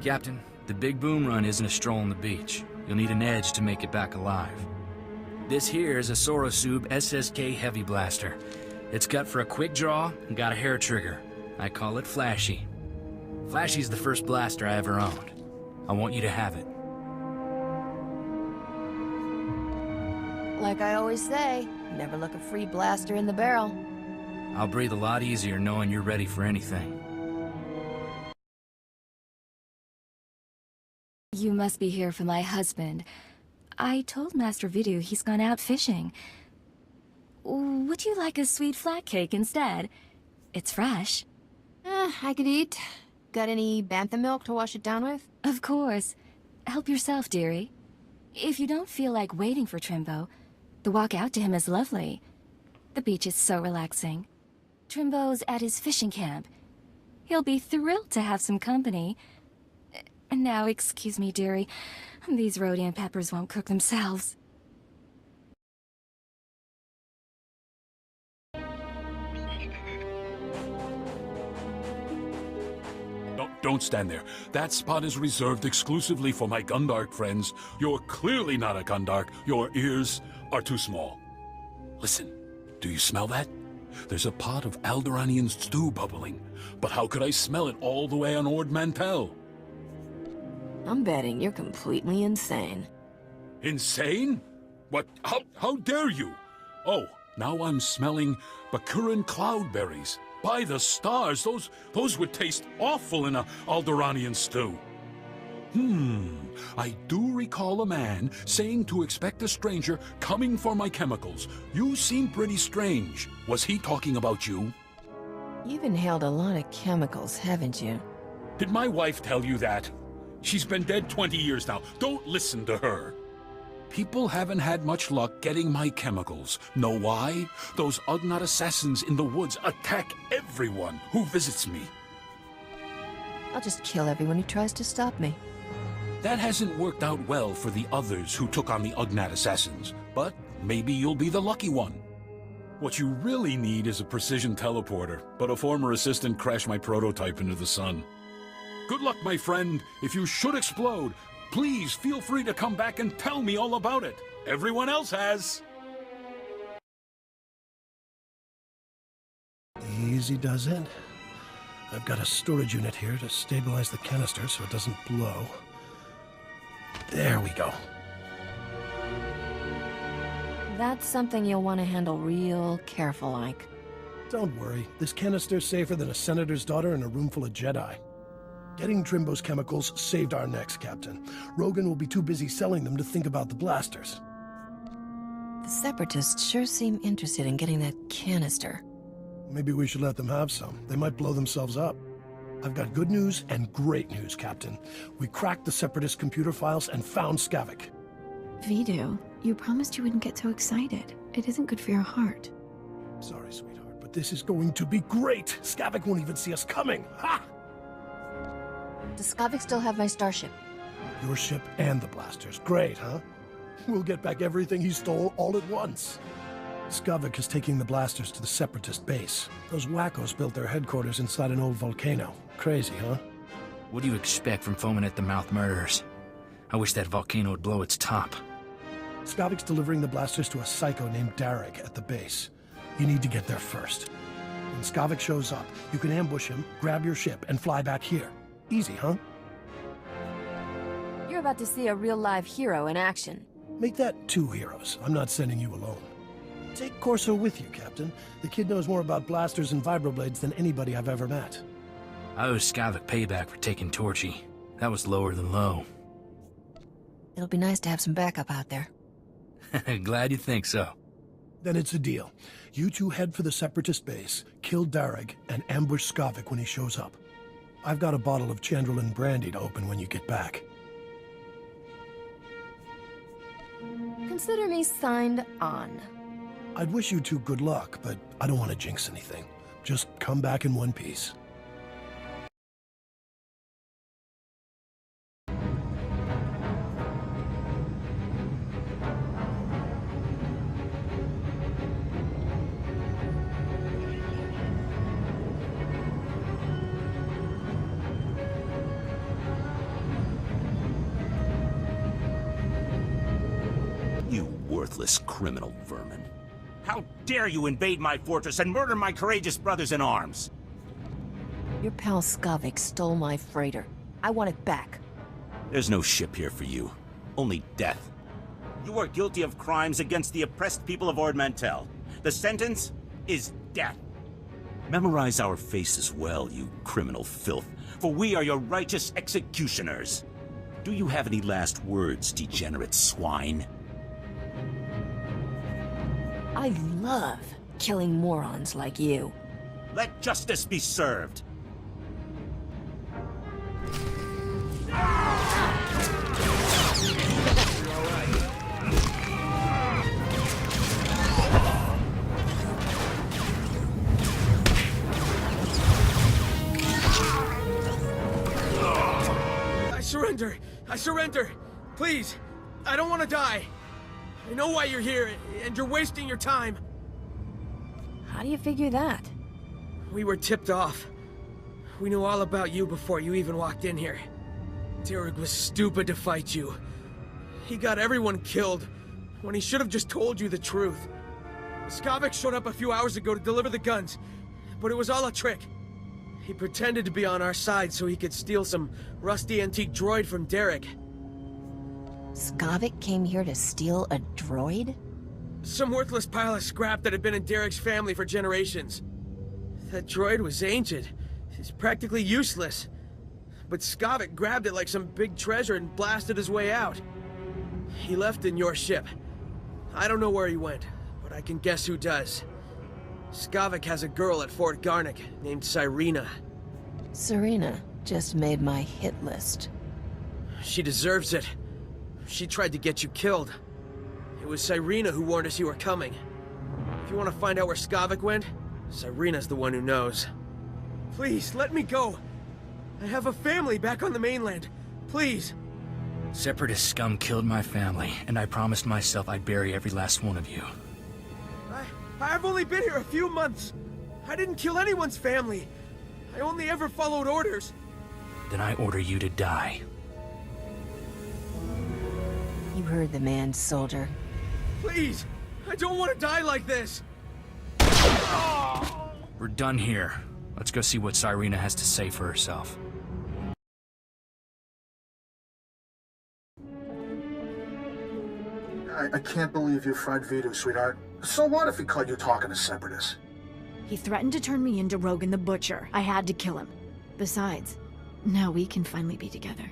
Captain, the big boom run isn't a stroll on the beach. You'll need an edge to make it back alive. This here is a SWTOR Sub SSK Heavy Blaster. It's cut for a quick draw and got a hair trigger. I call it Flashy. Flashy's the first blaster I ever owned. I want you to have it. Like I always say, never look a free blaster in the barrel. I'll breathe a lot easier knowing you're ready for anything. You must be here for my husband. I told Master Vidu he's gone out fishing. Would you like a sweet flat cake instead? It's fresh. I could eat. Got any bantha milk to wash it down with? Of course. Help yourself, dearie. If you don't feel like waiting for Trimbo, the walk out to him is lovely. The beach is so relaxing. Trimbo's at his fishing camp. He'll be thrilled to have some company. Now, excuse me, dearie. These Rhodian peppers won't cook themselves. Don't stand there. That spot is reserved exclusively for my Gundark friends. You're clearly not a Gundark. Your ears are too small. Listen, do you smell that? There's a pot of Alderaanian stew bubbling. But how could I smell it all the way on Ord Mantell? I'm betting you're completely insane. Insane? What? How dare you? Oh, now I'm smelling Bakuran cloudberries. By the stars, those would taste awful in a Alderaanian stew. I do recall a man saying to expect a stranger coming for my chemicals. You seem pretty strange. Was he talking about you? You've inhaled a lot of chemicals, haven't you? Did my wife tell you that? She's been dead 20 years now. Don't listen to her. People haven't had much luck getting my chemicals. Know why? Those Ugnaught assassins in the woods attack everyone who visits me. I'll just kill everyone who tries to stop me. That hasn't worked out well for the others who took on the Ugnaught assassins, but maybe you'll be the lucky one. What you really need is a precision teleporter, but a former assistant crashed my prototype into the sun. Good luck, my friend. If you should explode, please feel free to come back and tell me all about it. Everyone else has. Easy does it. I've got a storage unit here to stabilize the canister so it doesn't blow. There we go. That's something you'll want to handle real careful-like. Don't worry, this canister's safer than a senator's daughter in a room full of Jedi. Getting Trimbo's chemicals saved our necks, Captain. Rogan will be too busy selling them to think about the blasters. The Separatists sure seem interested in getting that canister. Maybe we should let them have some. They might blow themselves up. I've got good news and great news, Captain. We cracked the Separatist computer files and found Skavik. Vidu, you promised you wouldn't get so excited. It isn't good for your heart. Sorry, sweetheart, but this is going to be great! Skavik won't even see us coming! Ha! Does Skavik still have my starship? Your ship and the blasters. Great, huh? We'll get back everything he stole all at once. Skavik is taking the blasters to the Separatist base. Those wackos built their headquarters inside an old volcano. Crazy, huh? What do you expect from foaming-at-the-mouth murderers? I wish that volcano would blow its top. Skavik's delivering the blasters to a psycho named Darrig at the base. You need to get there first. When Skavik shows up, you can ambush him, grab your ship, and fly back here. Easy, huh? You're about to see a real-live hero in action. Make that 2 heroes. I'm not sending you alone. Take Corso with you, Captain. The kid knows more about blasters and vibroblades than anybody I've ever met. I owe Skavik payback for taking Torchy. That was lower than low. It'll be nice to have some backup out there. Glad you think so. Then it's a deal. You two head for the Separatist base, kill Darrig, and ambush Skavik when he shows up. I've got a bottle of Chandrelin brandy to open when you get back. Consider me signed on. I'd wish you two good luck, but I don't want to jinx anything. Just come back in one piece. worthless criminal vermin. How dare you invade my fortress and murder my courageous brothers in arms? Your pal Skavik stole my freighter. I want it back. There's no ship here for you. Only death. You are guilty of crimes against the oppressed people of Ord Mantell. The sentence is death. Memorize our faces well, you criminal filth, for we are your righteous executioners. Do you have any last words, degenerate swine? I love killing morons like you. Let justice be served. I surrender! Please! I don't want to die! I know why you're here, and you're wasting your time! How do you figure that? We were tipped off. We knew all about you before you even walked in here. Derek was stupid to fight you. He got everyone killed, when he should have just told you the truth. Skavik showed up a few hours ago to deliver the guns, but it was all a trick. He pretended to be on our side so he could steal some rusty antique droid from Derek. Skavik came here to steal a droid? Some worthless pile of scrap that had been in Derek's family for generations. That droid was ancient. It's practically useless. But Skavik grabbed it like some big treasure and blasted his way out. He left in your ship. I don't know where he went, but I can guess who does. Skavik has a girl at Fort Garnick named Cyrena. Serena just made my hit list. She deserves it. She tried to get you killed. It was Cyrena who warned us you were coming. If you want to find out where Skavik went, Cyrena's the one who knows. Please, let me go. I have a family back on the mainland. Please. Separatist scum killed my family, and I promised myself I'd bury every last one of you. I've only been here a few months. I didn't kill anyone's family. I only ever followed orders. Then I order you to die. You heard the man, soldier. Please! I don't want to die like this! We're done here. Let's go see what Cyrena has to say for herself. I can't believe you fried Vidu, sweetheart. So what if he caught you talking to Separatists? He threatened to turn me into Rogan the Butcher. I had to kill him. Besides, now we can finally be together.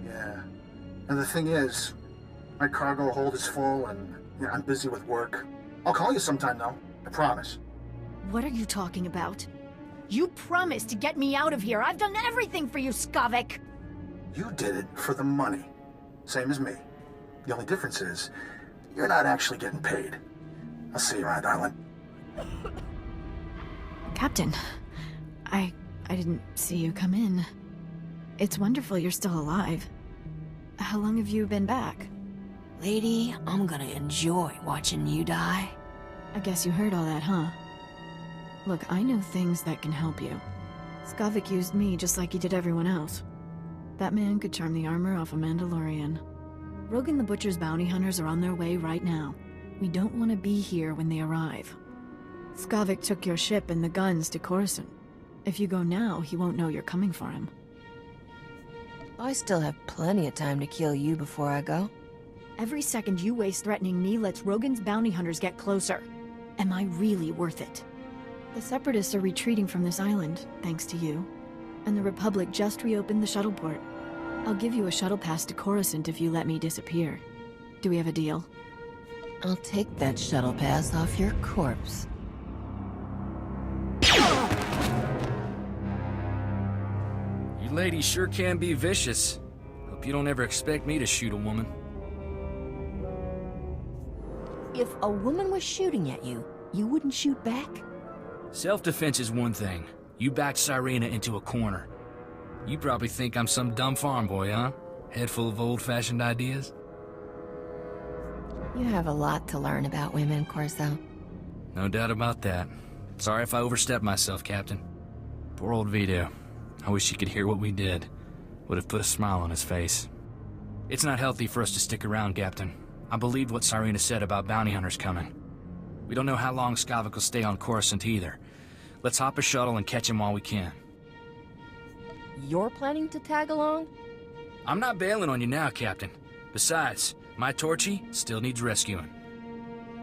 Yeah. And the thing is, my cargo hold is full and I'm busy with work. I'll call you sometime though, I promise. What are you talking about? You promised to get me out of here. I've done everything for you, Skavik. You did it for the money. Same as me. The only difference is, you're not actually getting paid. I'll see you around, darling. Captain, I didn't see you come in. It's wonderful you're still alive. How long have you been back? Lady, I'm gonna enjoy watching you die. I guess you heard all that, huh? Look, I know things that can help you. Skavik used me just like he did everyone else. That man could charm the armor off a Mandalorian. Rogan the Butcher's bounty hunters are on their way right now. We don't want to be here when they arrive. Skavik took your ship and the guns to Corso. If you go now, he won't know you're coming for him. I still have plenty of time to kill you before I go. Every second you waste threatening me lets Rogan's bounty hunters get closer. Am I really worth it? The Separatists are retreating from this island, thanks to you. And the Republic just reopened the shuttle port. I'll give you a shuttle pass to Coruscant if you let me disappear. Do we have a deal? I'll take that shuttle pass off your corpse. You ladies sure can be vicious. Hope you don't ever expect me to shoot a woman. If a woman was shooting at you, you wouldn't shoot back? Self-defense is one thing. You backed Cyrena into a corner. You probably think I'm some dumb farm boy, huh? Head full of old-fashioned ideas? You have a lot to learn about women, Corso. No doubt about that. Sorry if I overstepped myself, Captain. Poor old Vito. I wish he could hear what we did. Would have put a smile on his face. It's not healthy for us to stick around, Captain. I believed what Cyrena said about bounty hunters coming. We don't know how long Skavik will stay on Coruscant either. Let's hop a shuttle and catch him while we can. You're planning to tag along? I'm not bailing on you now, Captain. Besides, my Torchy still needs rescuing.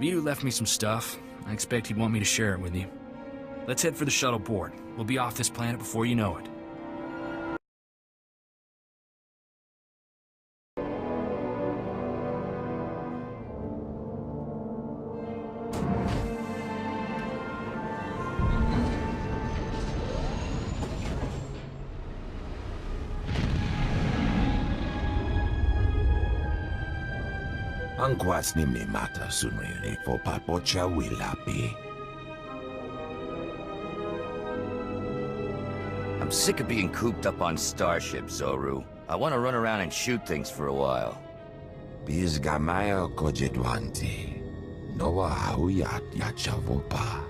Vidu left me some stuff. I expect he'd want me to share it with you. Let's head for the shuttle port. We'll be off this planet before you know it. Ang kwas ni mi mata sunrili fo papocha wilapi. I'm sick of being cooped up on starships, Zoru. I want to run around and shoot things for a while. Biz gamaya kojedwanti. Noa huyat yachavopa.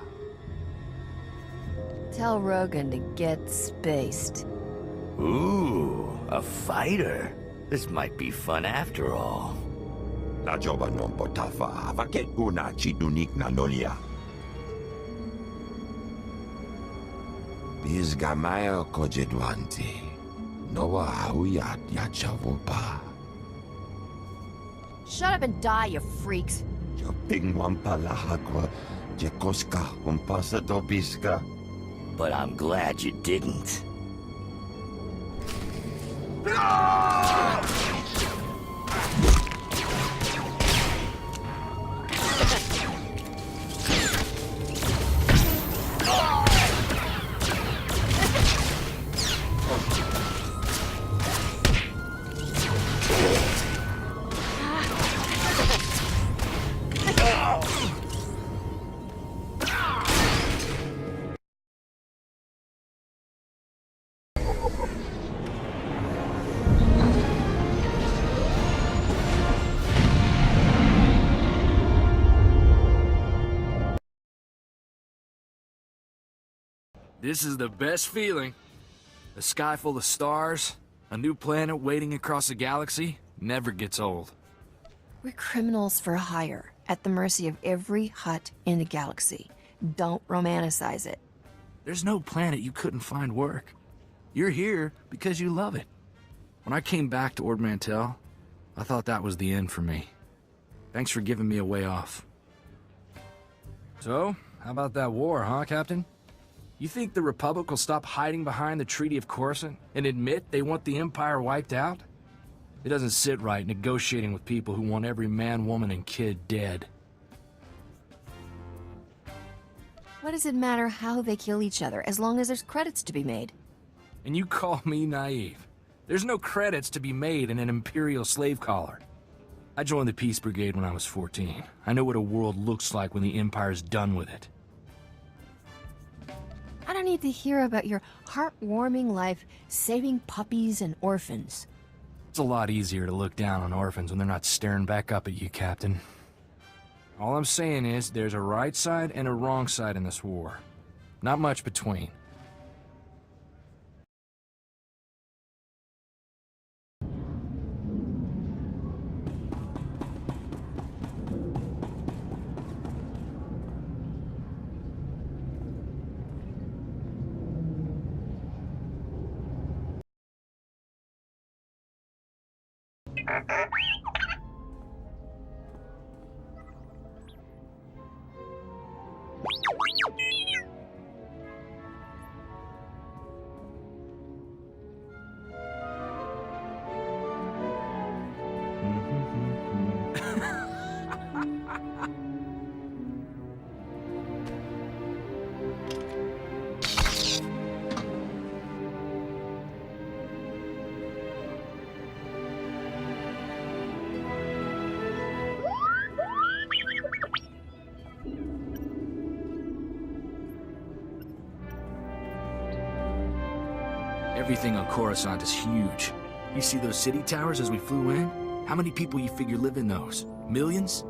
Tell Rogan to get spaced. Ooh, a fighter. This might be fun after all. La joba non potafa avaket guna chidunik na nolia. Biz gamaya kojedwanti. Noa huyat yachavopa. Shut up and die, you freaks. Yo pingwan palahakwa jekoska umpasa dobiska. But I'm glad you didn't. This is the best feeling. A sky full of stars, a new planet waiting across the galaxy, never gets old. We're criminals for hire, at the mercy of every hut in the galaxy. Don't romanticize it. There's no planet you couldn't find work. You're here because you love it. When I came back to Ord Mantell, I thought that was the end for me. Thanks for giving me a way off. So, how about that war, huh, Captain? You think the Republic will stop hiding behind the Treaty of Coruscant and admit they want the Empire wiped out? It doesn't sit right negotiating with people who want every man, woman, and kid dead. What does it matter how they kill each other, as long as there's credits to be made? And you call me naive. There's no credits to be made in an Imperial slave collar. I joined the Peace Brigade when I was 14. I know what a world looks like when the Empire's done with it. I don't need to hear about your heartwarming life saving puppies and orphans. It's a lot easier to look down on orphans when they're not staring back up at you, Captain. All I'm saying is there's a right side and a wrong side in this war. Not much between. Everything on Coruscant is huge. You see those city towers as we flew in? How many people you figure live in those? Millions?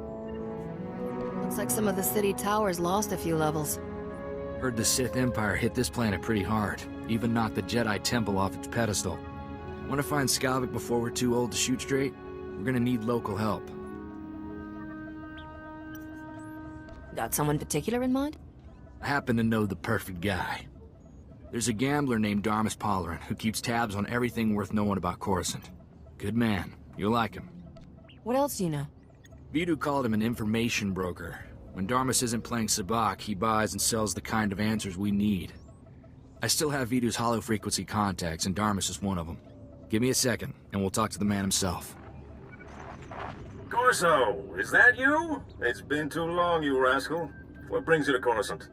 Looks like some of the city towers lost a few levels. Heard the Sith Empire hit this planet pretty hard. Even knocked the Jedi Temple off its pedestal. Want to find Skavik before we're too old to shoot straight? We're gonna need local help. Got someone particular in mind? I happen to know the perfect guy. There's a gambler named Darmus Pollerin who keeps tabs on everything worth knowing about Coruscant. Good man. You'll like him. What else do you know? Vidu called him an information broker. When Darmus isn't playing sabacc, he buys and sells the kind of answers we need. I still have Vidu's hollow-frequency contacts, and Darmus is one of them. Give me a second, and we'll talk to the man himself. Corso, is that you? It's been too long, you rascal. What brings you to Coruscant?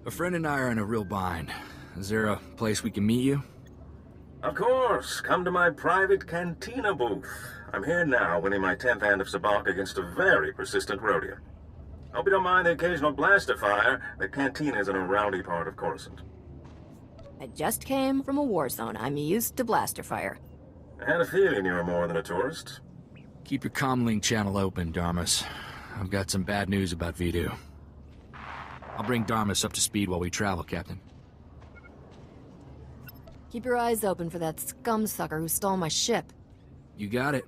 A friend and I are in a real bind. Is there a place we can meet you? Of course. Come to my private cantina booth. I'm here now, winning my 10th hand of sabacc against a very persistent Rhodian. Hope you don't mind the occasional blaster fire. The cantina is in a rowdy part of Coruscant. I just came from a war zone. I'm used to blaster fire. I had a feeling you were more than a tourist. Keep your comlink channel open, Darmus. I've got some bad news about Vidu. I'll bring Darmus up to speed while we travel, Captain. Keep your eyes open for that scum sucker who stole my ship. You got it.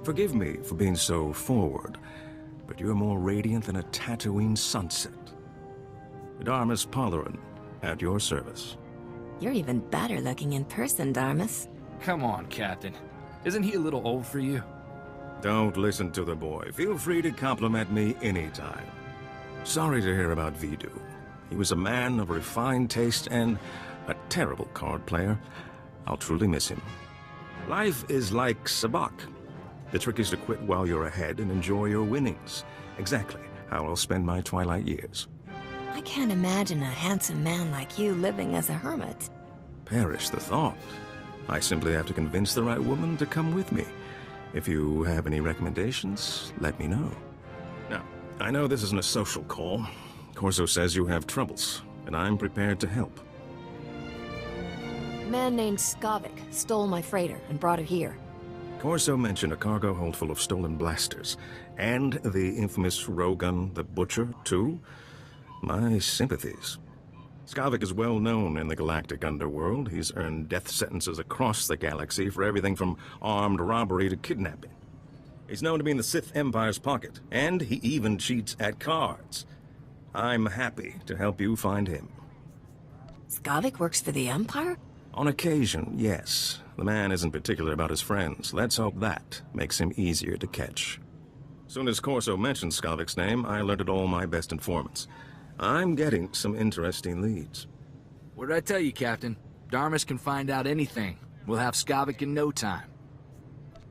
Forgive me for being so forward, but you're more radiant than a Tatooine sunset. Darmus Pollerin, at your service. You're even better looking in person, Darmus. Come on, Captain. Isn't he a little old for you? Don't listen to the boy. Feel free to compliment me anytime. Sorry to hear about Vidu. He was a man of refined taste and a terrible card player. I'll truly miss him. Life is like sabacc. The trick is to quit while you're ahead and enjoy your winnings. Exactly how I'll spend my twilight years. I can't imagine a handsome man like you living as a hermit. Perish the thought. I simply have to convince the right woman to come with me. If you have any recommendations, let me know. Now, I know this isn't a social call. Corso says you have troubles, and I'm prepared to help. A man named Skavik stole my freighter and brought it here. Corso mentioned a cargo hold full of stolen blasters, and the infamous Rogun the Butcher, too. My sympathies. Skavik is well known in the galactic underworld. He's earned death sentences across the galaxy for everything from armed robbery to kidnapping. He's known to be in the Sith Empire's pocket, and he even cheats at cards. I'm happy to help you find him. Skavik works for the Empire? On occasion, yes. The man isn't particular about his friends. Let's hope that makes him easier to catch. Soon as Corso mentioned Skavik's name, I alerted all my best informants. I'm getting some interesting leads. What did I tell you, Captain? Darmus can find out anything. We'll have Skavik in no time.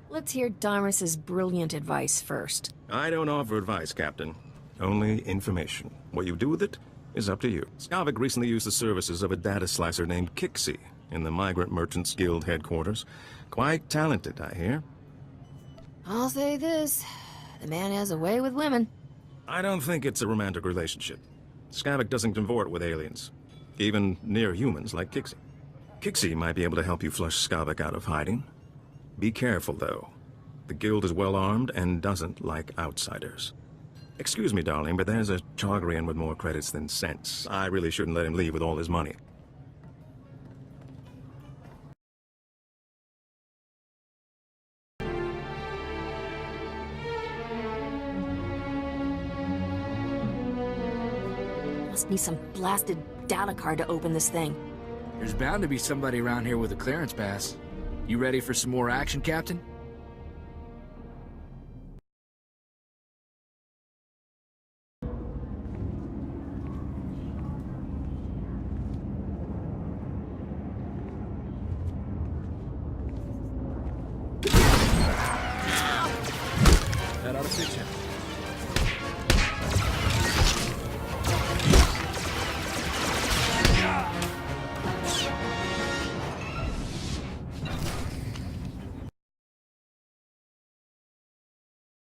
Let's hear Darmus's brilliant advice first. I don't offer advice, Captain. Only information. What you do with it is up to you. Skavik recently used the services of a data slicer named Kixie in the Migrant Merchants Guild headquarters. Quite talented, I hear. I'll say this. The man has a way with women. I don't think it's a romantic relationship. Skavik doesn't convert with aliens. Even near humans like Kixie. Kixie might be able to help you flush Skavik out of hiding. Be careful, though. The Guild is well armed and doesn't like outsiders. Excuse me, darling, but there's a Chagrian with more credits than sense. I really shouldn't let him leave with all his money. Must be some blasted data card to open this thing. There's bound to be somebody around here with a clearance pass. You ready for some more action, Captain? That ought to fix you.